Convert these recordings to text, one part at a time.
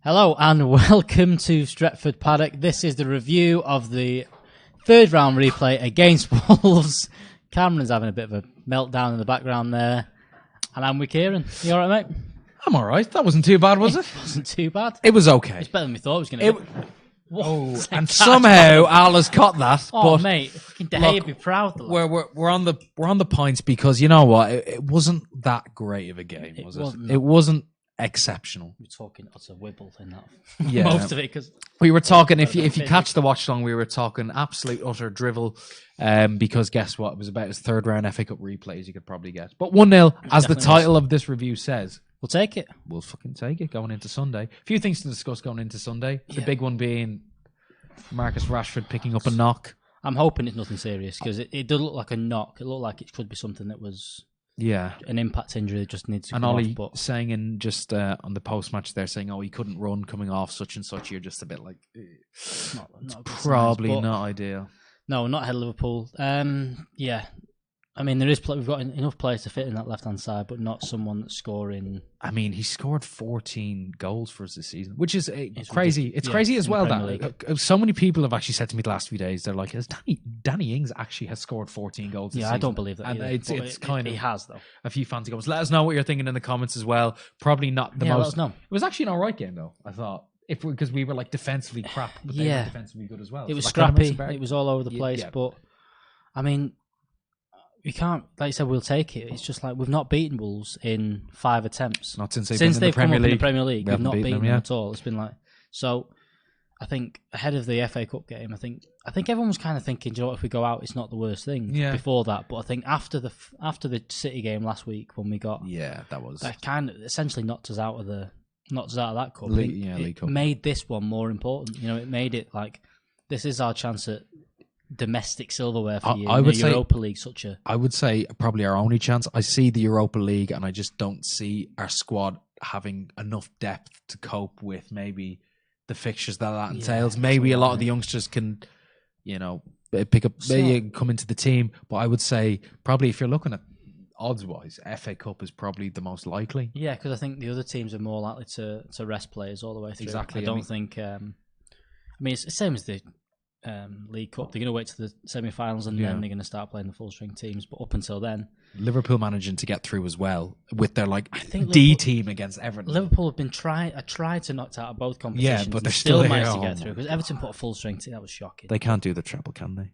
Hello and welcome to Stretford Paddock. This is the review of the third round replay against Wolves. Cameron's having a bit of a meltdown in the background there. And I'm with Kieran. You alright, mate? I'm alright. That wasn't too bad, was it? It wasn't too bad. It was okay. It's better than we thought it was going to be. And somehow Al has caught that. Oh, but mate, fucking De Gea be proud. We're on the points because you know what? It wasn't that great of a game, was it? It wasn't exceptional. We're talking utter wibble in that. Yeah. Most of it, because we were talking. If you catch the watch song, we were talking absolute utter drivel. Because guess what? It was about as third round FA Cup replays you could probably get. But 1-0, as the title of this review says. We'll take it. We'll fucking take it going into Sunday. A few things to discuss going into Sunday. The big one being Marcus Rashford picking up a knock. I'm hoping it's nothing serious because it does look like a knock. It looked like it could be something that was an impact injury that just needs to come Ollie off. But saying in just on the post-match there saying, he couldn't run coming off such and such. You're just a bit like, it's probably not ideal. No, not ahead of Liverpool. I mean, we've got enough players to fit in that left-hand side, but not someone that's scoring. I mean, he scored 14 goals for us this season, which is crazy. It's crazy as well that so many people have actually said to me the last few days, they're like, Danny Ings actually has scored 14 goals this season? I don't believe that. And it's kind of... He has, though. A few fancy goals. Let us know what you're thinking in the comments as well. Probably not the most... Let us know. It was actually an alright game, though, I thought. Because we were like defensively crap, but they were defensively good as well. It was scrappy. It was all over the place, but I mean... We can't, like you said, we'll take it. It's just like we've not beaten Wolves in 5 attempts. Not since they've come up in the Premier League. We've not beaten them at all. It's been like so. I think ahead of the FA Cup game, I think everyone was kind of thinking, if we go out, it's not the worst thing. Yeah. Before that, but I think after the City game last week when we got that kind of essentially knocked us out of that cup. League Cup made this one more important. It made it like this is our chance at domestic silverware for you. I would say Europa League I would say probably our only chance. I see the Europa League and I just don't see our squad having enough depth to cope with maybe the fixtures that entails. Maybe a lot of the youngsters can, pick up, come into the team. But I would say probably if you're looking at odds-wise, FA Cup is probably the most likely. Yeah, because I think the other teams are more likely to rest players all the way through. Exactly. I don't think... it's the same as the League Cup. They're going to wait to the semi-finals and then they're going to start playing the full-string teams. But up until then, Liverpool managing to get through as well with their D team against Everton. Liverpool have been tried to knock out of both competitions. Yeah, but they're still managed to get through because Everton put a full-string team. That was shocking. They can't do the treble, can they?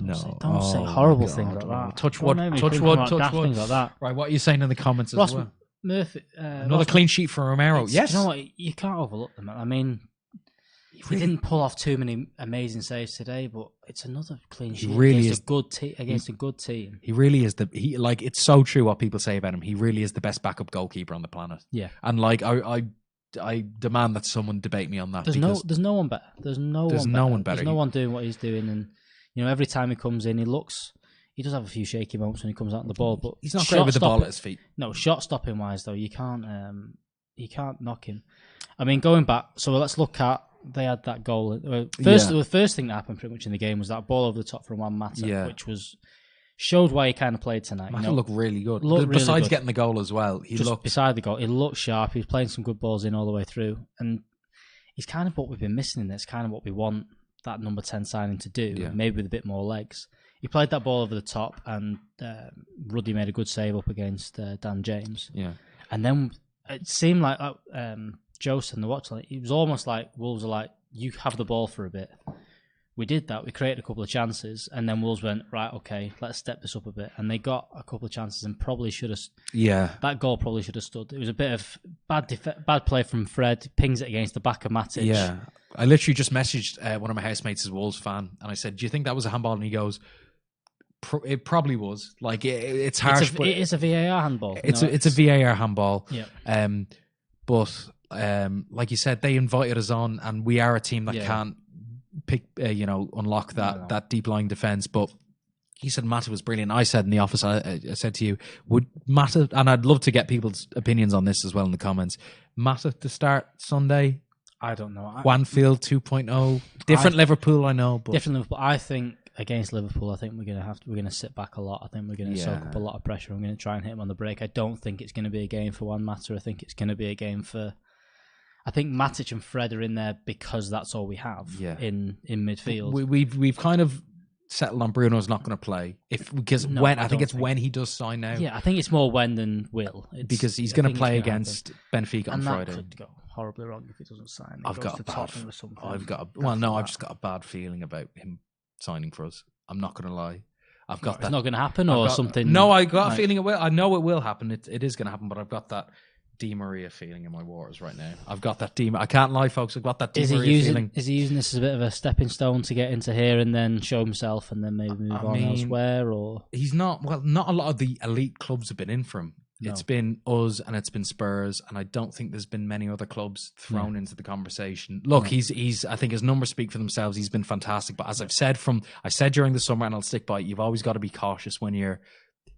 Don't say horrible things like that. Touch wood. Things like that. Right, what are you saying in the comments as well? Murphy, another clean sheet for Romero. Yes. You know what? You can't overlook them. I mean. He didn't pull off too many amazing saves today, but it's another clean sheet against a good team. He really is it's so true what people say about him. He really is the best backup goalkeeper on the planet. Yeah. And I demand that someone debate me on that. There's no one better. There's no one better. There's no one doing what he's doing, and every time he comes in, he does have a few shaky moments when he comes out on the ball, but he's not great with the ball at his feet. No, shot stopping wise though, you can't knock him. I mean, going back, so let's look at. They had that goal. The first thing that happened pretty much in the game was that ball over the top from Juan Mata, which showed why he kind of played tonight. Mata looked really good. Besides getting the goal as well, beside the goal, he looked sharp. He was playing some good balls in all the way through, and he's kind of what we've been missing in this. Kind of what we want that number 10 signing to do, maybe with a bit more legs. He played that ball over the top, and Ruddy made a good save up against Dan James. Yeah, and then it seemed like Jose and the watch, it was almost like Wolves are like, you have the ball for a bit. We did that. We created a couple of chances, and then Wolves went, right, okay, let's step this up a bit. And they got a couple of chances and probably should have... Yeah. That goal probably should have stood. It was a bit of bad play from Fred. Pings it against the back of Matic. Yeah. I literally just messaged one of my housemates as a Wolves fan, and I said, do you think that was a handball? And he goes... It probably was. It's harsh, but... It is a VAR handball. It's a VAR handball. Yeah. But... like you said, they invited us on, and we are a team that can't unlock that deep lying defense. But he said Mata was brilliant. I said in the office, I said to you, would Mata, and I'd love to get people's opinions on this as well in the comments. Mata to start Sunday? I don't know. Wanfield 2.0, different Liverpool, I know, but different Liverpool. I think against Liverpool, I think we're gonna sit back a lot. I think we're gonna soak up a lot of pressure. I'm gonna try and hit him on the break. I don't think it's gonna be a game for Juan Mata. I think it's gonna be a game for I think Matic and Fred are in there because that's all we have in midfield. We've kind of settled on Bruno's not going to play I think it's when he does sign now. Yeah, I think it's more when than will. Because he's going to play against Benfica on Friday. That could go horribly wrong if he doesn't sign. I've just got a bad feeling about him signing for us. I'm not going to lie. It's not going to happen or something. No, I got a feeling it will. I know it will happen. It is going to happen, but I've got that Di Maria feeling in my waters right now. I've got that I can't lie, folks. I've got that Di Maria feeling. Is he using this as a bit of a stepping stone to get into here and then show himself and then maybe move on elsewhere? Or he's not. Well, not a lot of the elite clubs have been in for him. No. It's been us and it's been Spurs, and I don't think there's been many other clubs thrown into the conversation. Look, he's. I think his numbers speak for themselves. He's been fantastic, but as I said during the summer, and I'll stick by it, you've always got to be cautious when you're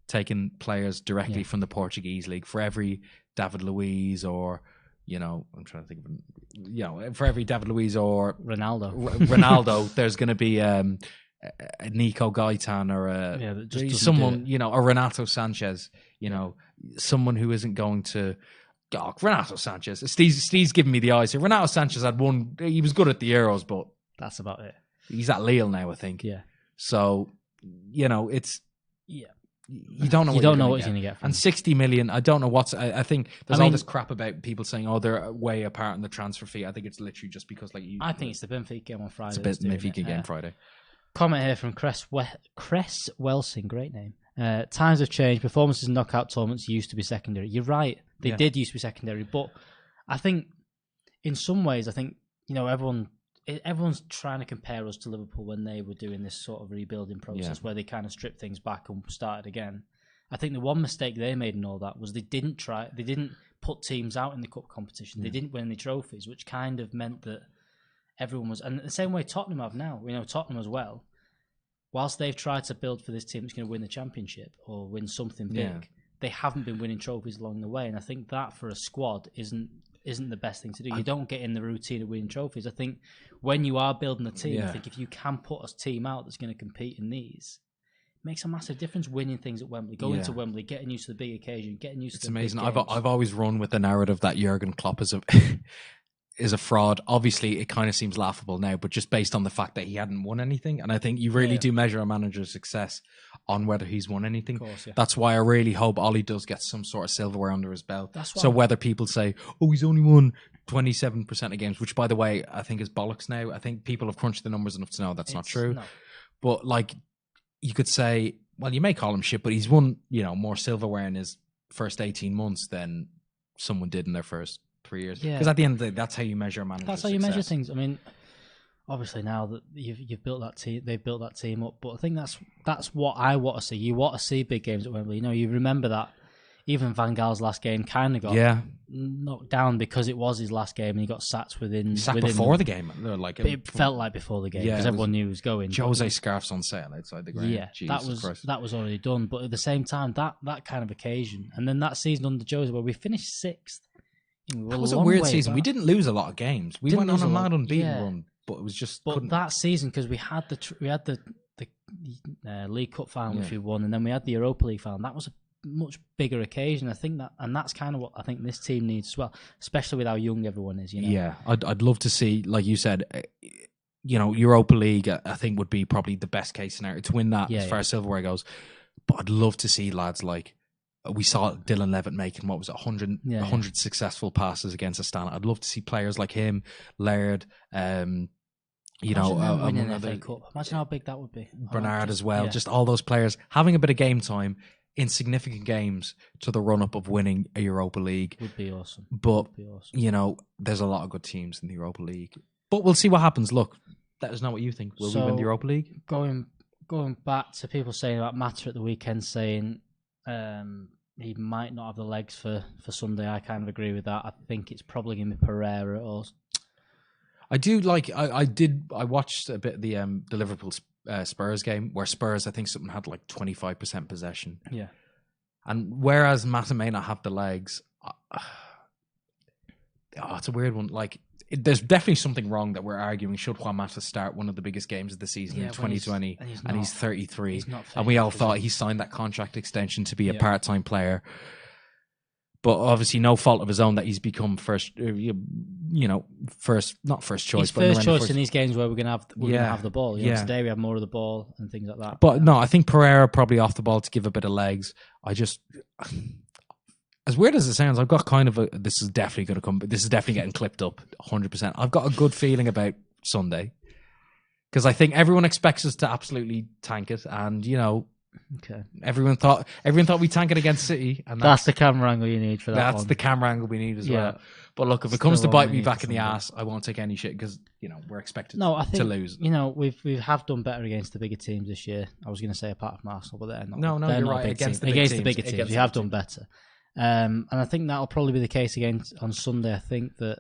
taking players directly from the Portuguese league. For every David Luiz or, I'm trying to think of, for every David Luiz or Ronaldo, there's going to be a Nico Gaitan or someone, a Renato Sanchez, someone who isn't going to. Oh, Renato Sanchez. Steve's giving me the eyes here. Renato Sanchez had one. He was good at the Euros, but that's about it. He's at Lille now, I think. Yeah. So, it's. Yeah. You don't know what you're going to get. And 60 million, I don't know what's... I think there's all this crap about people saying, they're way apart in the transfer fee. I think it's literally just because... I think it's the Benfica game on Friday. It's the Benfica game Friday. Comment here from Cress Welsing, great name. Times have changed. Performances in knockout tournaments used to be secondary. You're right. They did used to be secondary. But I think, in some ways, everyone's trying to compare us to Liverpool when they were doing this sort of rebuilding process where they kind of stripped things back and started again. I think the one mistake they made in all that was they didn't put teams out in the cup competition. They didn't win any trophies, which kind of meant that everyone was... And the same way Tottenham have now. We know Tottenham as well. Whilst they've tried to build for this team that's going to win the championship or win something big, they haven't been winning trophies along the way. And I think that for a squad isn't the best thing to do. You don't get in the routine of winning trophies. I think when you are building a team, I think if you can put a team out that's going to compete in these, it makes a massive difference winning things at Wembley. Going to Wembley, getting used to the big occasion, getting used to the amazing. Big games. I've always run with the narrative that Jurgen Klopp is a fraud. Obviously, it kind of seems laughable now, but just based on the fact that he hadn't won anything. And I think you really do measure a manager's success on whether he's won anything. Of course, That's why I really hope Ollie does get some sort of silverware under his belt. So whether people say, he's only won 27% of games, which, by the way, I think is bollocks now. I think people have crunched the numbers enough to know that's not true. No. But, you could say, well, you may call him shit, but he's won, more silverware in his first 18 months than someone did in their first 3 years. Because at the end of the day, that's how you measure a manager's success. That's how you measure things. I mean, obviously now that you've built that team, they've built that team up. But I think that's what I want to see. You want to see big games at Wembley. You remember that even Van Gaal's last game kind of got knocked down because it was his last game and he got sacked within before the game. It felt like before the game because everyone knew he was going. Jose scarf's on sale outside the ground. Yeah, that was already done. But at the same time, that kind of occasion, and then that season under Jose where we finished sixth. That was a weird season. We didn't lose a lot of games. We went on a mad unbeaten run, but it was just. But that season, because we had the League Cup final which we won, and then we had the Europa League final. That was a much bigger occasion. I think that's kind of what I think this team needs as well, especially with how young everyone is. Yeah, I'd love to see, like you said, Europa League. I think would be probably the best case scenario to win that as far as silverware goes. But I'd love to see lads like. We saw Dylan Levitt making 100 successful passes against Astana. I'd love to see players like him, Laird, winning an FA Cup. Imagine how big that would be. Bernard as well. Just all those players having a bit of game time in significant games to the run up of winning a Europa League would be awesome. But there's a lot of good teams in the Europa League. But we'll see what happens. Look, let us know what you think. Will we win the Europa League? Going back to people saying about Mata at the weekend, saying. He might not have the legs for Sunday. I kind of agree with that. I think it's probably going to be Pereira or. I do like. I watched a bit of the Liverpool Spurs game where Spurs I think something had 25% possession. Yeah, and whereas Mata may not have the legs, it's a weird one. There's definitely something wrong that we're arguing. Should Juan Mata start one of the biggest games of the season in 2020? And he's 33. And we all thought he signed that contract extension to be a part-time player. but obviously no fault of his own that he's become first. Not first choice, he's but first choice in these games where we're gonna have the ball. Today we have more of the ball and things like that. But no, I think Pereira probably off the ball to give a bit of legs. As weird as it sounds, I've got kind of this is definitely going to come. This is definitely getting clipped up 100%. I've got a good feeling about Sunday because I think everyone expects us to absolutely tank it, and okay. Everyone thought we'd tank it against City, and that's the camera angle you need for that. That's one. the camera angle we need as well. But look, if it comes to bite me back in the ass, I won't take any shit because we're expected to lose. We have done better against the bigger teams this year. I was going to say apart from Arsenal, but they're not. No, they're you're not right. Against the bigger teams, we have done better. And I think that'll probably be the case again on Sunday. I think that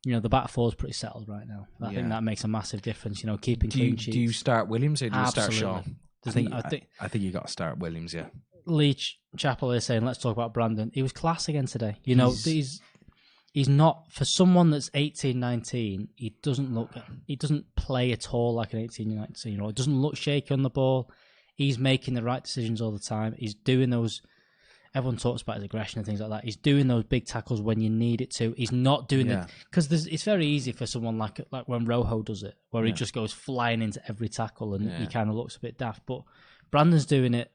the back four is pretty settled right now. I think that makes a massive difference. Keeping clean sheets. Do you start Williams or do you start Shaw? I think you got to start Williams. Yeah. Leach Chapel is saying, let's talk about Brandon. He was class again today. He's not, for someone that's 18, 19, he doesn't play at all like an 18, 19-year-old. He doesn't look shaky on the ball. He's making the right decisions all the time. He's doing those, everyone talks about his aggression and things like that. He's doing those big tackles when you need it to. He's not doing because it's very easy for someone like when Rojo does it, where he just goes flying into every tackle and he kind of looks a bit daft. But Brandon's doing it.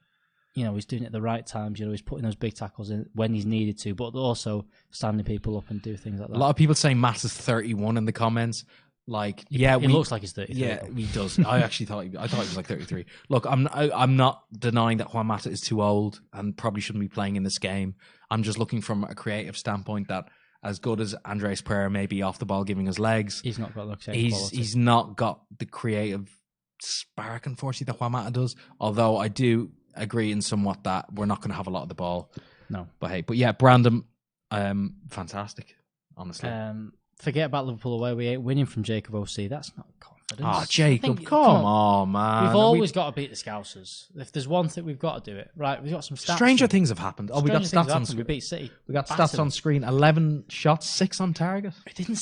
He's doing it at the right times. He's putting those big tackles in when he's needed to, but also standing people up and do things like that. A lot of people saying Matt is 31 in the comments. Like, he looks like he's 33. Yeah, he does. I actually thought he was like 33. Look, I'm not denying that Juan Mata is too old and probably shouldn't be playing in this game. I'm just looking from a creative standpoint that as good as Andres Pereira may be off the ball giving us legs, he's not got he's not got the creative spark, unfortunately, that Juan Mata does. Although I do agree in somewhat that we're not going to have a lot of the ball. No. But yeah, Brandon, fantastic, honestly. Forget about Liverpool away. We ain't winning from Jacob OC. That's not confidence. Oh, Jacob, come on, man. We've always got to beat the Scousers. If there's one thing we've got to do it. Right, we've got some stats. Stranger things have happened. We got stats on screen. We beat City. We got stats on screen. 11 shots, 6 on target. It didn't,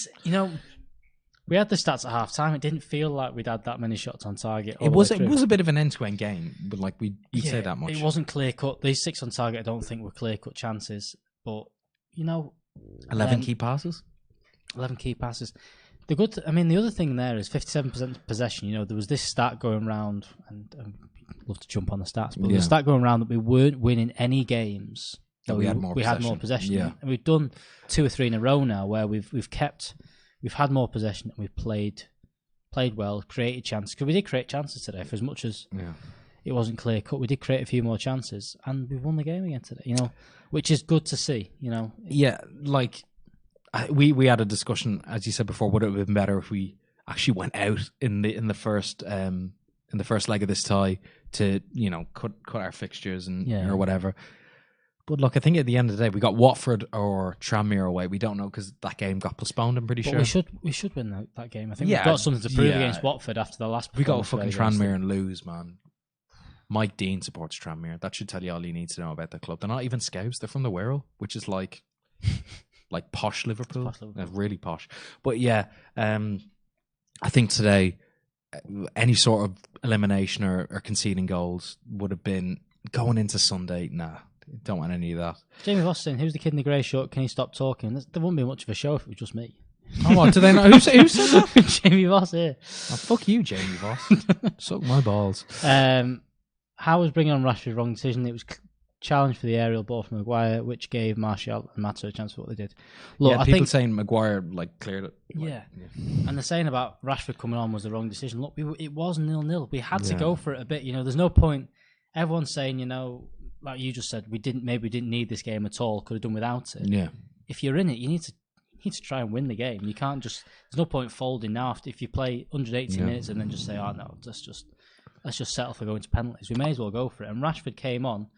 we had the stats at half time. It didn't feel like we'd had that many shots on target. It was a bit of an end-to-end game, but we'd say that much. It wasn't clear-cut. These 6 on target I don't think were clear-cut chances, but 11 key passes. 11 key passes. The other thing there is 57% possession. There was this stat going around, and I'd love to jump on the stats, but the stat going around that we weren't winning any games. We had more possession. Yeah. And we've done 2 or 3 in a row now where we've had more possession and we've played well, created chances. Because we did create chances today, for as much as it wasn't clear cut. We did create a few more chances, and we've won the game again today. Which is good to see. Yeah, we had a discussion, as you said before. Would it have been better if we actually went out in the first leg of this tie to cut our fixtures or whatever? But look, I think at the end of the day, we got Watford or Tranmere away. We don't know because that game got postponed. I'm pretty sure we should win that game. I think we've got something to prove against Watford after the last. We got fucking Tranmere and lose, man. Mike Dean supports Tranmere. That should tell you all you need to know about the club. They're not even Scouts. They're from the Wirral, which is like posh Liverpool. Really posh. But yeah, I think today any sort of elimination or conceding goals would have been going into Sunday. Nah. Don't want any of that. Jamie Voss saying, who's the kid in the grey shirt? Can he stop talking? There wouldn't be much of a show if it was just me. Oh, what? Do they know? Who said that? Jamie Voss here. Oh, fuck you, Jamie Voss. Suck my balls. How was bringing on Rashford wrong decision? It was challenge for the aerial ball from Maguire, which gave Martial and Mata a chance for what they did. Look, I think saying Maguire cleared it. And the saying about Rashford coming on was the wrong decision. Look, it was 0-0. We had to go for it a bit. There's no point. Everyone's saying, like you just said, we didn't need this game at all. Could have done without it. Yeah. If you're in it, you need to try and win the game. You can't just. There's no point folding now. If you play 180 minutes and then just say, "Oh no, let's just settle for going to penalties." We may as well go for it. And Rashford came on,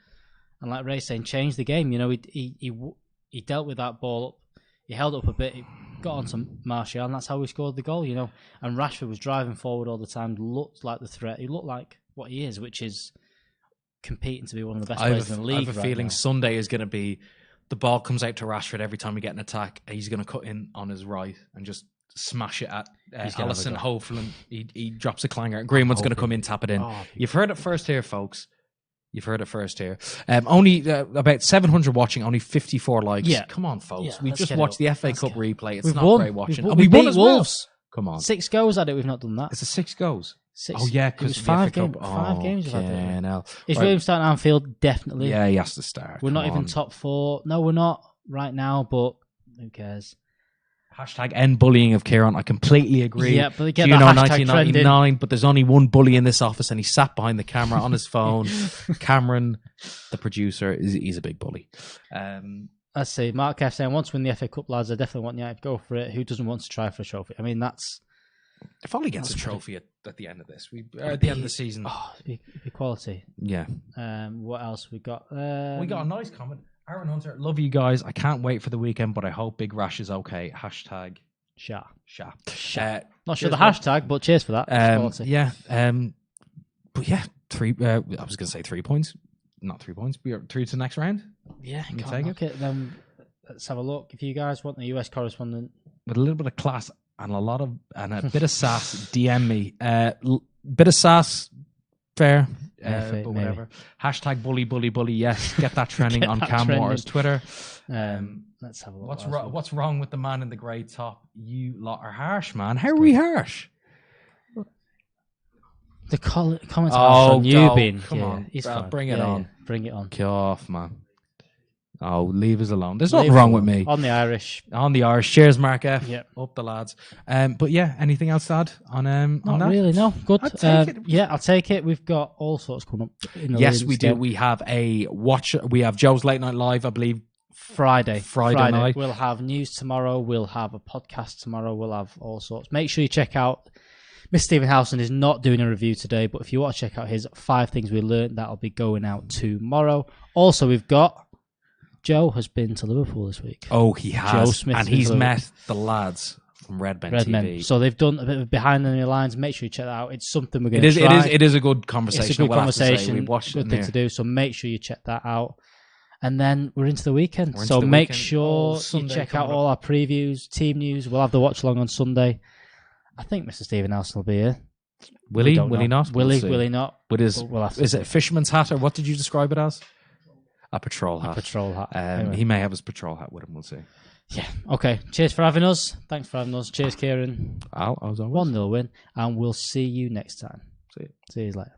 and like Ray's saying, changed the game. He dealt with that ball up. He held up a bit. He got onto Martial, and that's how we scored the goal. And Rashford was driving forward all the time. Looked like the threat. He looked like what he is, which is competing to be one of the best players in the league. I have a feeling Sunday is going to be the ball comes out to Rashford every time we get an attack. He's going to cut in on his right and just smash it at Alisson. Hopefully, he drops a clanger. Greenwood's going to come in, tap it in. You've heard it first here, folks. You've heard it first here. Only about 700 watching, only 54 likes. Yeah. Come on, folks. Yeah, we just watched the FA Cup replay. It's not great watching. We won beat Wolves. Well. Come on. 6 goals at it. We've not done that. It's a 6 goals. 6. Oh, yeah, because because 5 games. 5 games we've had it. Is William starting Anfield? Definitely. Yeah, he has to start. We're not even top 4. No, we're not right now, but who cares? Hashtag end bullying of Kieran. I completely agree. Yeah, but get that hashtag 1999, trending. but there's only one bully in this office, and he sat behind the camera on his phone. Cameron, the producer, he's a big bully. Let's see. Mark F saying, "Want to win the FA Cup, lads? I definitely want United to go for it. Who doesn't want to try for a trophy? I mean, that's if Ollie gets a trophy at the end of this, at the end of the season. Oh, it'd be quality. Yeah. What else we got? We got a nice comment. Aaron Hunter, love you guys. I can't wait for the weekend, but I hope Big Rash is okay. Hashtag Sha. Not sure the hashtag, but cheers for that. Yeah. But yeah, 3. I was going to say 3 points. Not 3 points. We are through to the next round. Yeah, can't knock it. Then let's have a look. If you guys want the US correspondent with a little bit of class and a bit of sass, DM me. Bit of sass, fair. But whatever. Hashtag bully. Yes, get that trending on Cam Waters' Twitter. Let's have a look. What's wrong with the man in the grey top? You lot are harsh, man. How are we harsh? The comments on you being. Come on, bring it on. Bring it on. Get off, man. Oh, leave us alone. There's nothing wrong with me. On the Irish. Cheers, Mark F. Yep. Up the lads. But yeah, anything else to add on that? Not really, no. Good. I'll take it. Yeah, I'll take it. We've got all sorts coming up. Yes, we do. We have we have Joe's Late Night Live, I believe. Friday night. We'll have news tomorrow. We'll have a podcast tomorrow. We'll have all sorts. Make sure you check out. Mr. Stephen Howson is not doing a review today, but if you want to check out his 5 things we learned, that'll be going out tomorrow. Also, we've got Joe has been to Liverpool this week. Oh, he has. Joe Smith and he's met the lads from Redmen TV. So they've done a bit of behind the lines. Make sure you check that out. It's something we're going to try. It is a good conversation. It's a good conversation. We watched good it thing to do. So make sure you check that out. And then we're into the weekend. So make sure you check out all our previews, team news. We'll have the watch along on Sunday. I think Mr. Stephen Nelson will be here. Will he? Will he not? Will he not? Is it a fisherman's hat, or what did you describe it as? A patrol hat. Anyway. He may have his patrol hat with him. We'll see. Yeah. Okay. Cheers for having us. Thanks for having us. Cheers, Kieran. Al, as always. 1-0 win. And we'll see you next time. See you. See you later.